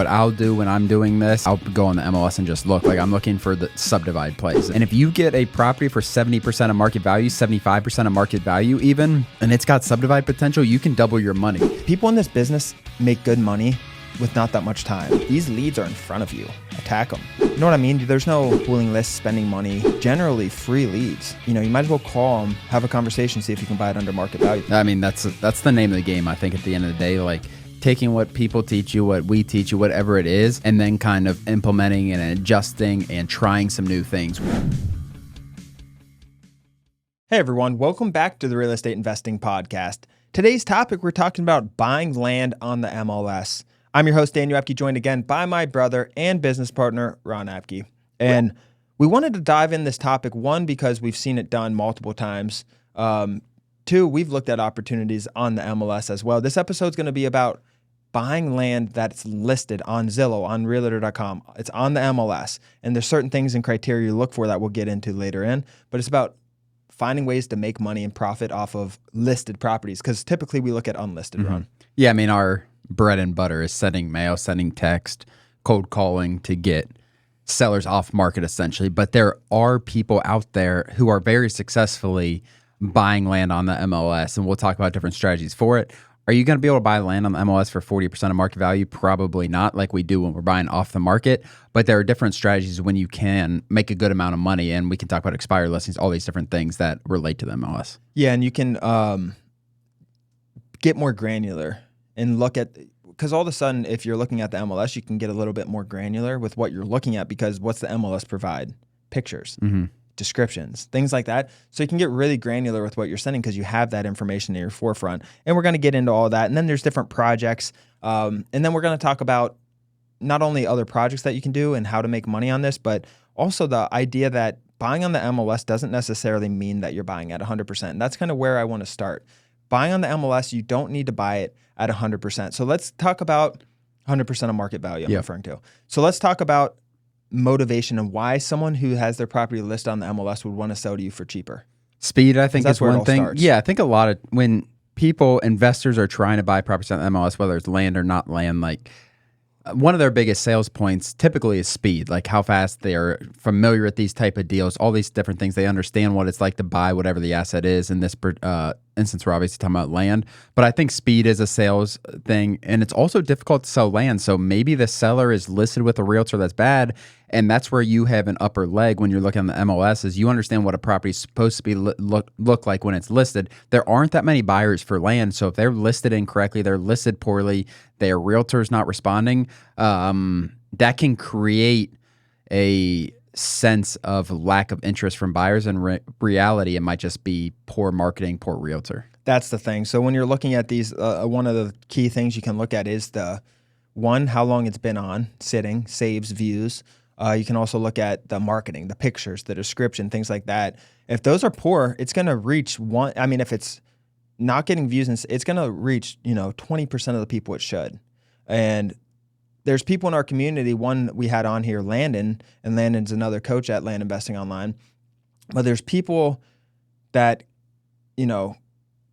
What I'll do when I'm doing this, I'll go on the MLS and just look. Like, I'm looking for the subdivide plays. And if you get a property for 70% of market value, 75% of market value even, and it's got subdivide potential, you can double your money. People in this business make good money with not that much time. These leads are in front of you. Attack them. You know what I mean? There's no pooling lists, spending money, generally free leads. You know, you might as well call them, have a conversation, see if you can buy it under market value. I mean, that's the name of the game, I think, at the end of the day. Like, taking what people teach you, what we teach you, whatever it is, and then kind of implementing and adjusting and trying some new things. Hey everyone, welcome back to the Real Estate Investing Podcast. Today's topic, we're talking about buying land on the MLS. I'm your host, Daniel Apke, joined again by my brother and business partner, Ron Apke. And we wanted to dive in this topic, one, because we've seen it done multiple times. Two, we've looked at opportunities on the MLS as well. This episode's going to be about buying land that's listed on Zillow, on realtor.com. It's on the MLS. And there's certain things and criteria you look for that we'll get into later in. But it's about finding ways to make money and profit off of listed properties. Because typically we look at unlisted, Ron. Yeah, I mean, our bread and butter is sending mail, sending text, cold calling to get sellers off market essentially. But there are people out there who are very successfully buying land on the MLS, and we'll talk about different strategies for it. Are you going to be able to buy land on the MLS for 40% of market value? Probably not, like we do when we're buying off the market. But there are different strategies when you can make a good amount of money, and we can talk about expired listings, all these different things that relate to the MLS. Yeah, and you can get more granular and look at, because all of a sudden, if you're looking at the MLS, you can get a little bit more granular with what you're looking at, because what's the MLS provide? Pictures. Descriptions, things like that. So you can get really granular with what you're sending because you have that information in your forefront. And we're going to get into all that. And then there's different projects. And then we're going to talk about not only other projects that you can do and how to make money on this, but also the idea that buying on the MLS doesn't necessarily mean that you're buying at 100%. And that's kind of where I want to start. Buying on the MLS, you don't need to buy it at 100%. So let's talk about 100% of market value I'm referring to. So let's talk about motivation and why someone who has their property listed on the MLS would want to sell to you for cheaper. Speed, I think, is one thing. Starts. Yeah, I think a lot of when investors are trying to buy properties on the MLS, whether it's land or not land, like one of their biggest sales points typically is speed, like how fast they are familiar with these type of deals, all these different things. They understand what it's like to buy whatever the asset is. In this instance, we're obviously talking about land, but I think speed is a sales thing, and it's also difficult to sell land. So maybe the seller is listed with a realtor that's bad, and that's where you have an upper leg when you're looking on the MLS, is you understand what a property is supposed to be look like when it's listed. There aren't that many buyers for land, so if they're listed incorrectly, they're listed poorly, their realtor's not responding, that can create a sense of lack of interest from buyers, and reality, it might just be poor marketing, poor realtor. That's the thing. So when you're looking at these, one of the key things you can look at is how long it's been on, sitting, saves, views. You can also look at the marketing, the pictures, the description, things like that. If those are poor, it's going to reach if it's not getting views, it's going to reach, 20% of the people it should. And there's people in our community, one we had on here, Landon, and Landon's another coach at Land Investing Online. But there's people that,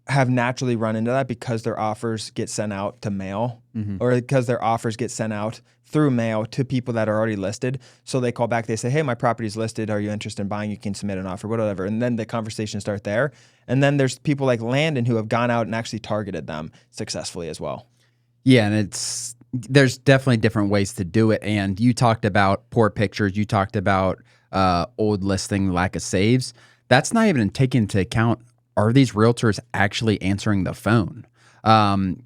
have naturally run into that because their offers get sent out to mail, or because their offers get sent out through mail to people that are already listed. So they call back, they say, hey, my property's listed. Are you interested in buying? You can submit an offer, whatever. And then the conversation starts there. And then there's people like Landon who have gone out and actually targeted them successfully as well. Yeah, and there's definitely different ways to do it. And you talked about poor pictures. You talked about old listing, lack of saves. That's not even taken into account, are these realtors actually answering the phone?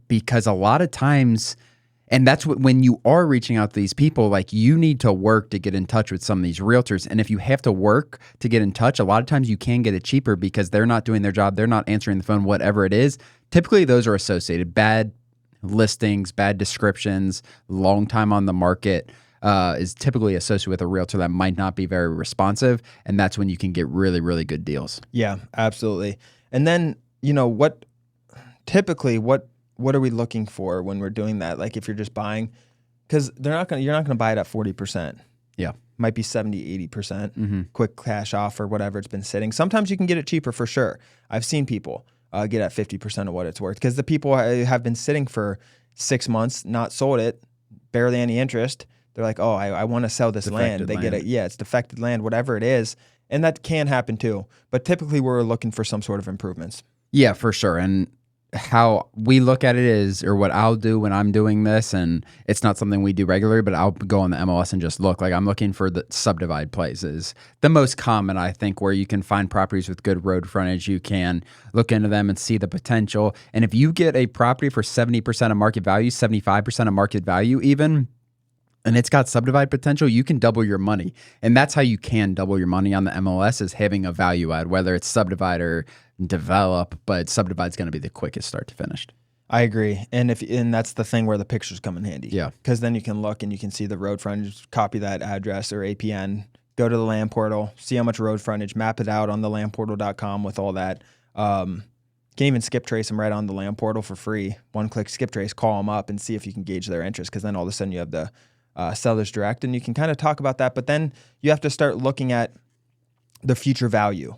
Because a lot of times, and that's when you are reaching out to these people, like, you need to work to get in touch with some of these realtors. And if you have to work to get in touch, a lot of times you can get it cheaper because they're not doing their job. They're not answering the phone, whatever it is. Typically, those are associated. Bad listings, bad descriptions, long time on the market is typically associated with a realtor that might not be very responsive. And that's when you can get really, really good deals. Yeah, absolutely. And then, what are we looking for when we're doing that? Like, if you're just buying, because you're not going to buy it at 40%. Yeah. Might be 70, 80%, quick cash offer, whatever, it's been sitting. Sometimes you can get it cheaper for sure. I've seen people get at 50% of what it's worth because the people have been sitting for 6 months, not sold it, barely any interest. They're like, oh, I want to sell this land. They get it. Yeah, it's defected land, whatever it is. And that can happen too. But typically we're looking for some sort of improvements. Yeah, for sure. And how we look at it is, or what I'll do when I'm doing this, and it's not something we do regularly, but I'll go on the MLS and just look. Like I'm looking for the subdivide places. The most common, I think, where you can find properties with good road frontage. You can look into them and see the potential. And if you get a property for 70% of market value, 75% of market value even, and it's got subdivide potential, you can double your money. And that's how you can double your money on the MLS, is having a value add, whether it's subdivide or develop, but subdivide's going to be the quickest start to finish. I agree. And that's the thing where the pictures come in handy. Yeah. Because then you can look and you can see the road frontage, copy that address or APN, go to the land portal, see how much road frontage, map it out on the landportal.com with all that. Can even skip trace them right on the land portal for free. One click skip trace, call them up and see if you can gauge their interest, because then all of a sudden you have the seller's direct, and you can kind of talk about that. But then you have to start looking at the future value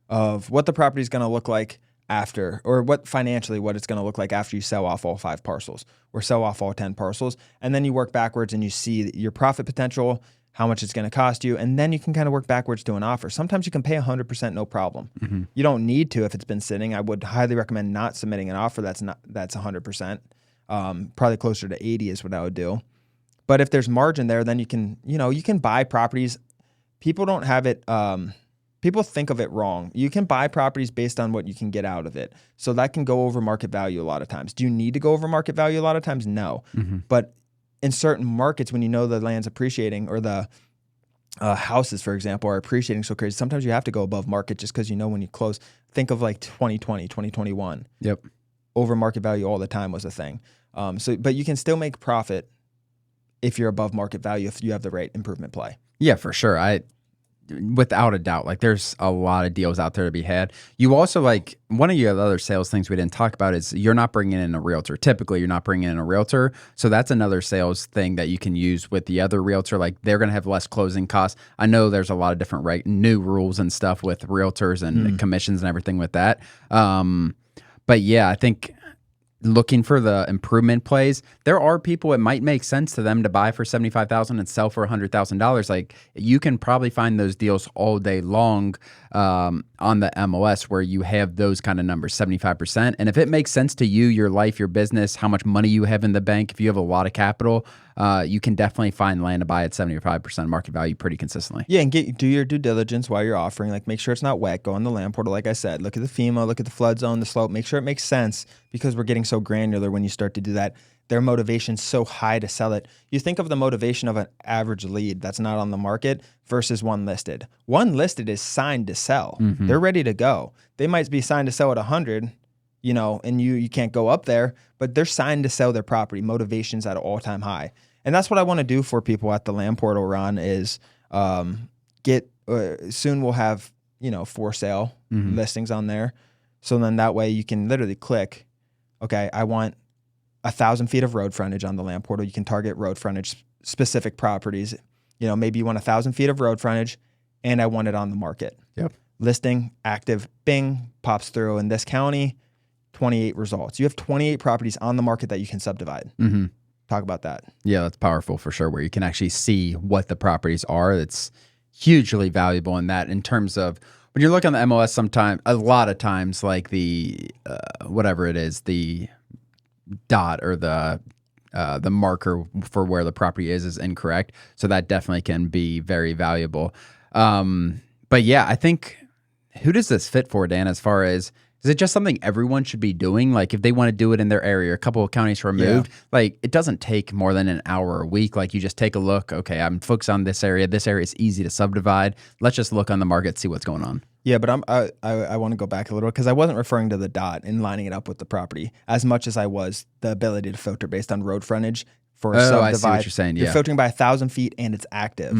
of what the property is going to look like after, or what financially, what it's going to look like after you sell off all 5 parcels or sell off all 10 parcels. And then you work backwards and you see your profit potential, how much it's going to cost you. And then you can kind of work backwards to an offer. Sometimes you can pay 100%, no problem. Mm-hmm. You don't need to if it's been sitting. I would highly recommend not submitting an offer that's 100%. Probably closer to 80 is what I would do. But if there's margin there, then you can buy properties. People don't have it. People think of it wrong. You can buy properties based on what you can get out of it. So that can go over market value a lot of times. Do you need to go over market value a lot of times? No. Mm-hmm. But in certain markets, when you know the land's appreciating, or the houses, for example, are appreciating so crazy, sometimes you have to go above market just because you know when you close. Think of like 2020, 2021. Yep. Over market value all the time was a thing. But you can still make profit if you're above market value, if you have the right improvement play. Yeah, for sure. Without a doubt, like there's a lot of deals out there to be had. You also, like, one of your other sales things we didn't talk about is you're not bringing in a realtor. Typically, you're not bringing in a realtor. So that's another sales thing that you can use with the other realtor. Like, they're going to have less closing costs. I know there's a lot of different new rules and stuff with realtors and commissions and everything with that. But yeah, I think looking for the improvement plays, there are people, it might make sense to them to buy for $75,000 and sell for $100,000. Like, you can probably find those deals all day long on the MLS where you have those kind of numbers, 75%. And if it makes sense to you, your life, your business, how much money you have in the bank, if you have a lot of capital, you can definitely find land to buy at 75% market value pretty consistently. Yeah, and do your due diligence while you're offering. Like, make sure it's not wet. Go on the land portal, like I said. Look at the FEMA, look at the flood zone, the slope. Make sure it makes sense, because we're getting so granular when you start to do that. Their motivation's so high to sell it. You think of the motivation of an average lead that's not on the market versus one listed. One listed is signed to sell. Mm-hmm. They're ready to go. They might be signed to sell at 100, and you can't go up there, but they're signed to sell their property. Motivation's at an all-time high. And that's what I want to do for people at the land portal, Ron, is soon we'll have, for sale listings on there. So then that way you can literally click, okay, I want 1,000 feet of road frontage on the land portal. You can target road frontage specific properties. Maybe you want 1,000 feet of road frontage and I want it on the market. Yep. Listing, active, bing, pops through in this county, 28 results. You have 28 properties on the market that you can subdivide. Mm-hmm. Talk about that. Yeah, that's powerful for sure, where you can actually see what the properties are. That's hugely valuable in that, in terms of when you're looking on the MLS, a lot of times, like the, whatever it is, the dot or the marker for where the property is incorrect. So that definitely can be very valuable. But yeah, I think, who does this fit for, Dan, as far as, is it just something everyone should be doing? Like, if they want to do it in their area, a couple of counties removed, like, it doesn't take more than an hour a week. Like, you just take a look. Okay, I'm focused on this area. This area is easy to subdivide. Let's just look on the market, see what's going on. Yeah, but I want to go back a little, because I wasn't referring to the dot and lining it up with the property as much as I was the ability to filter based on road frontage for a subdivide. I see what you're saying. Yeah. You're filtering by 1,000 feet and it's active.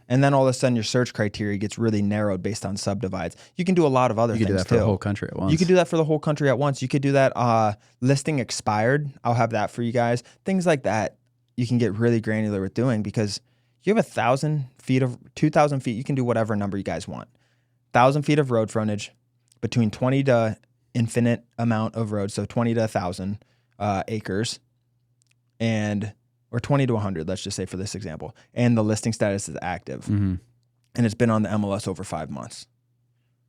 And then all of a sudden your search criteria gets really narrowed based on subdivides. You can do a lot of other things too. You could do that for the whole country at once. You could do that for the whole country at once. You could do that listing expired. I'll have that for you guys. Things like that you can get really granular with doing, because you have 1,000 feet of 2,000 feet. You can do whatever number you guys want. 1,000 feet of road frontage, between 20 to infinite amount of road, so 20 to 1,000 acres, or or 20 to 100, let's just say for this example, and the listing status is active, Mm-hmm. and it's been on the MLS over 5 months.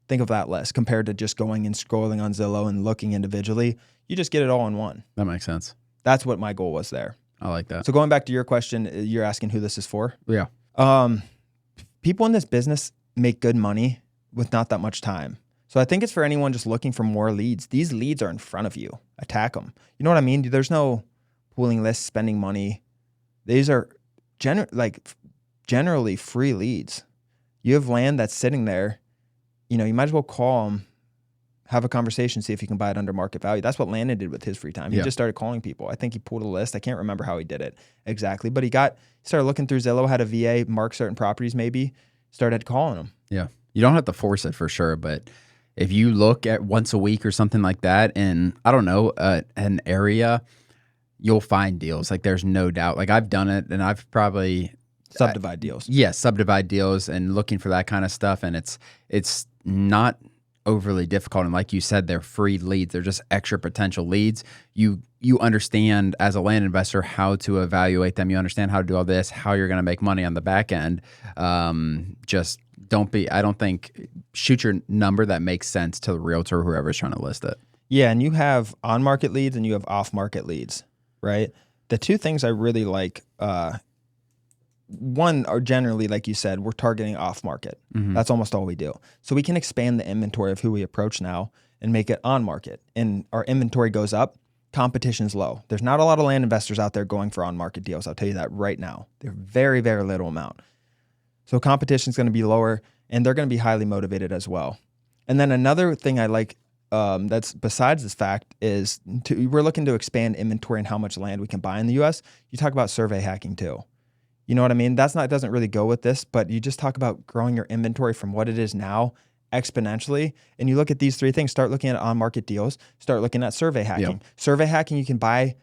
Think of that list compared to just going and scrolling on Zillow and looking individually. You just get it all in one. That makes sense. That's what my goal was there. I like that. So going back to your question, you're asking who this is for? Yeah. People in this business make good money with not that much time. So I think it's for anyone just looking for more leads. These leads are in front of you. Attack them. You know what I mean? There's no pooling lists, spending money. These are generally free leads. You have land that's sitting there. You might as well call them, have a conversation, see if you can buy it under market value. That's what Landon did with his free time. He just started calling people. I think he pulled a list. I can't remember how he did it exactly, but he started looking through Zillow, had a VA mark certain properties maybe, started calling them. Yeah. You don't have to force it for sure, but if you look at once a week or something like that in, I don't know, an area, you'll find deals. Like there's no doubt. Like I've done it and I've probably... Subdivide deals. Yes, subdivide deals and looking for that kind of stuff. And it's not overly difficult. And like you said, they're free leads. They're just extra potential leads. You understand as a land investor how to evaluate them. You understand how to do all this, how you're going to make money on the back end. Just I don't think, shoot your number that makes sense to the realtor or whoever's trying to list it. Yeah, and you have on-market leads and you have off-market leads, right? The two things I really like, one are generally, like you said, we're targeting off-market. Mm-hmm. That's almost all we do. So we can expand the inventory of who we approach now and make it on-market. And our inventory goes up, competition's low. There's not a lot of land investors out there going for on-market deals. I'll tell you that right now. They're very, very little amount. So competition's going to be lower, and they're going to be highly motivated as well. And then another thing I like that's besides this fact is we're looking to expand inventory and how much land we can buy in the U.S. You talk about survey hacking too. You know what I mean? Doesn't really go with this, but you just talk about growing your inventory from what it is now exponentially. And you look at these three things, start looking at on-market deals, start looking at survey hacking. Yep. Survey hacking, you can buy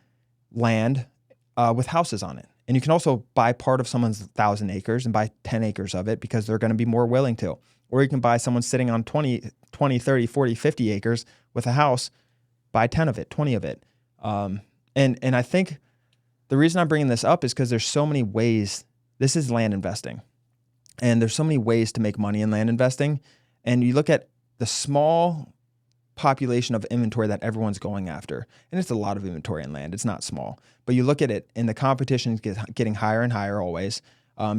land with houses on it. And you can also buy part of someone's 1,000 acres and buy 10 acres of it because they're going to be more willing to. Or you can buy someone sitting on 20, 30, 40, 50 acres with a house, buy 10 of it, 20 of it. And I think the reason I'm bringing this up is because there's so many ways. This is land investing. And there's so many ways to make money in land investing. And you look at the small population of inventory that everyone's going after. And it's a lot of inventory in land. It's not small. But you look at it and the competition is getting higher and higher always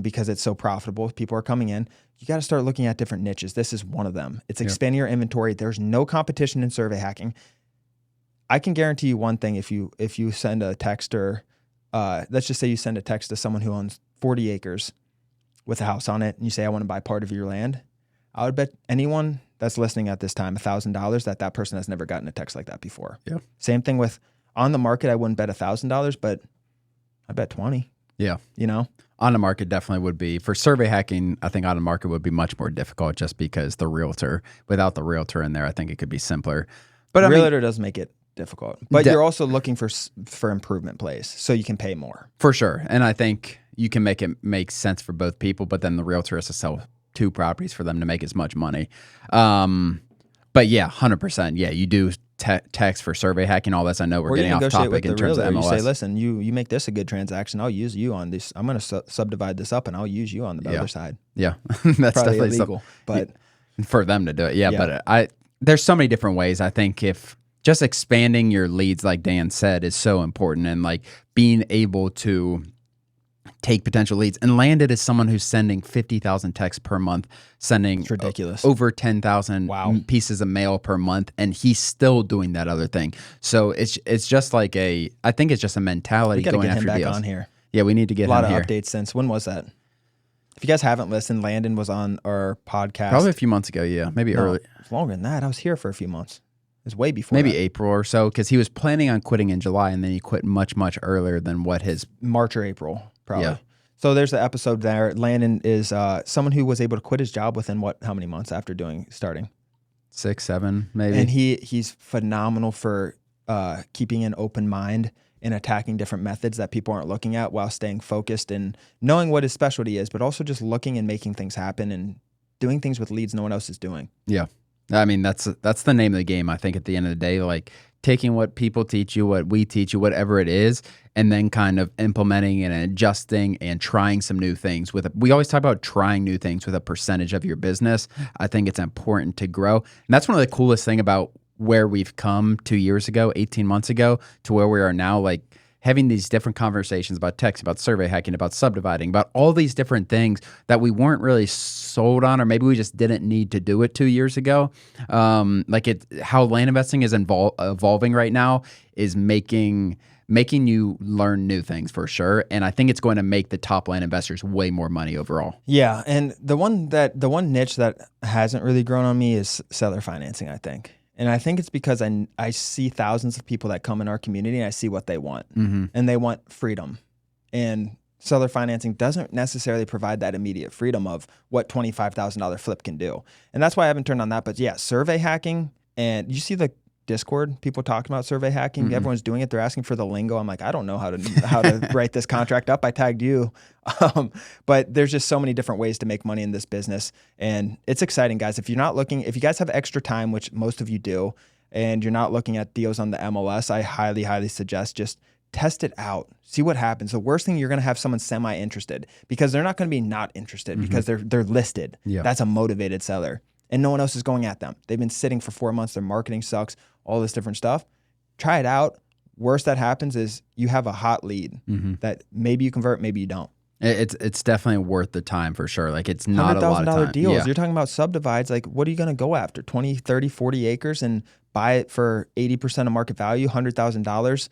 because it's so profitable. People are coming in. You got to start looking at different niches. This is one of them. It's expanding your inventory. There's no competition in survey hacking. I can guarantee you one thing. If you send a text or let's just say you send a text to someone who owns 40 acres with a house on it and you say, I want to buy part of your land. I would bet anyone that's listening at this time $1,000 that person has never gotten a text like that before. Yeah. Same thing with on the market. I wouldn't bet $1,000, but I bet 20. Yeah. On the market definitely would be. For survey hacking, I think on the market would be much more difficult just because without the realtor in there, I think it could be simpler. But realtor does make it difficult. But you're also looking for improvement plays so you can pay more. For sure. And I think you can make it make sense for both people, but then the realtor has to sell 2 properties for them to make as much money. But yeah, 100%. Yeah, you do text for survey hacking, all this. I know we're getting off topic in terms of MLS. You say, listen, you make this a good transaction. I'll use you on this. I'm going to subdivide this up and I'll use you on the other side. Yeah, that's probably definitely illegal, but for them to do it. Yeah, but there's so many different ways. I think if just expanding your leads, like Dan said, is so important, and like being able to take potential leads. And Landon is someone who's sending 50,000 texts per month, sending it's ridiculous. Over 10,000 pieces of mail per month, and he's still doing that other thing. So it's just like I think it's just a mentality going after deals. We got to get him back on here. Yeah, we need to get him here. A lot of updates since, when was that? If you guys haven't listened, Landon was on our podcast. Probably a few months ago, yeah. Maybe early. It's longer than that. I was here for a few months. It's way before maybe that. April or so, because he was planning on quitting in July, and then he quit much, much earlier than what his... March or April, probably. Yeah. So there's the episode there. Landon is someone who was able to quit his job within how many months after starting? 6, 7, maybe. And he's phenomenal for keeping an open mind and attacking different methods that people aren't looking at while staying focused and knowing what his specialty is, but also just looking and making things happen and doing things with leads no one else is doing. Yeah. I mean, that's the name of the game, I think, at the end of the day. Like, taking what people teach you, what we teach you, whatever it is, and then kind of implementing and adjusting and trying some new things. We always talk about trying new things with a percentage of your business. I think it's important to grow. And that's one of the coolest thing about where we've come 2 years ago, 18 months ago, to where we are now, like having these different conversations about text, about survey hacking, about subdividing, about all these different things that we weren't really sold on, or maybe we just didn't need to do it 2 years ago. How land investing is evolving right now is making you learn new things for sure. And I think it's going to make the top land investors way more money overall. Yeah. And the one niche that hasn't really grown on me is seller financing, I think. And I think it's because I see thousands of people that come in our community and I see what they want. And they want freedom. And seller financing doesn't necessarily provide that immediate freedom of what $25,000 flip can do. And that's why I haven't turned on that. But yeah, survey hacking. And you see the Discord, people talking about survey hacking. Everyone's doing it. They're asking for the lingo. I'm like, I don't know how to write this contract up. I tagged you. But there's just so many different ways to make money in this business. And it's exciting, guys. If you guys have extra time, which most of you do, and you're not looking at deals on the MLS, I highly, highly suggest just test it out. See what happens. The worst thing, you're going to have someone semi-interested because they're not going to be not interested because they're listed. Yeah. That's a motivated seller. And no one else is going at them. They've been sitting for 4 months. Their marketing sucks, all this different stuff. Try it out. Worst that happens is you have a hot lead that maybe you convert, maybe you don't. It's definitely worth the time for sure. Like it's not a lot of time. $100,000 deals. Yeah. You're talking about subdivides. Like what are you going to go after? 20, 30, 40 acres and buy it for 80% of market value, $100,000.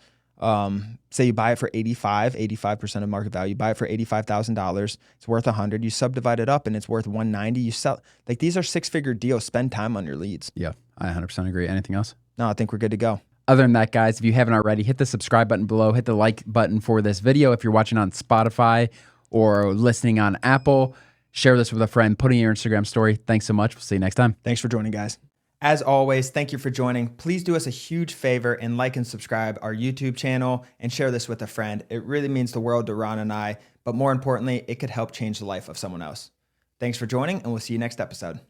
Say you buy it for 85% of market value, you buy it for $85,000. It's worth 100. You subdivide it up and it's worth 190. You sell, like these are 6-figure deals. Spend time on your leads. Yeah, I 100% agree. Anything else? No, I think we're good to go. Other than that, guys, if you haven't already, hit the subscribe button below, hit the like button for this video. If you're watching on Spotify or listening on Apple, share this with a friend, put in your Instagram story. Thanks so much. We'll see you next time. Thanks for joining, guys. As always, thank you for joining. Please do us a huge favor and like and subscribe our YouTube channel and share this with a friend. It really means the world to Ron and I, but more importantly, it could help change the life of someone else. Thanks for joining, and we'll see you next episode.